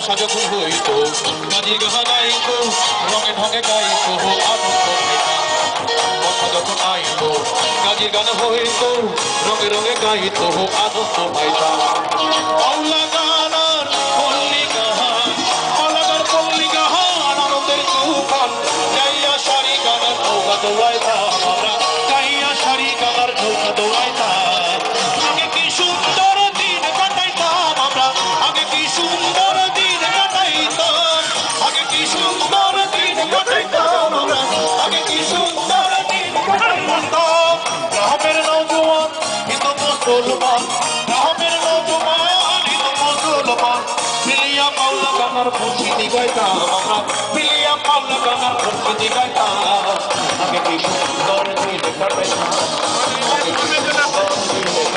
বর্ষা যখন হইত কাজী গাহা গাইত রঙে ঢঙে গাইত আনন্দ পাইতাম বর্ষা যখন আইত কাজী গান হইত রঙে রঙে গাইত আনন্দ পাইতাম আউলা গানার পল্লী গাহান আলাগার পল্লী গাহান আনন্দের তুফান গাইয়া সারি গানার নৌকা দৌড়াইতাম আমরা গাইয়া সারি গানার নৌকা দৌড়াইতাম আগে কি সুন্দর দিন কাটাইতাম আমরা আগে কি সুন্দর দিন কাটাইতাম আগে কি সুন্দর দিন কাটাইতাম আমরা আগে কি সুন্দর দিন কাটাইতাম গ্রামের নৌজওয়ান কিন্তু মুসলমান গ্রামের নৌজওয়ান কিন্তু মুসলমান মিলিয়া পাওলা গানার খুশি গাইতাম আমরা মিলিয়া পাওলা গানার খুশি গাইতাম আগে কি সুন্দর দিন কাটাইতাম আগে কি সুন্দর দিন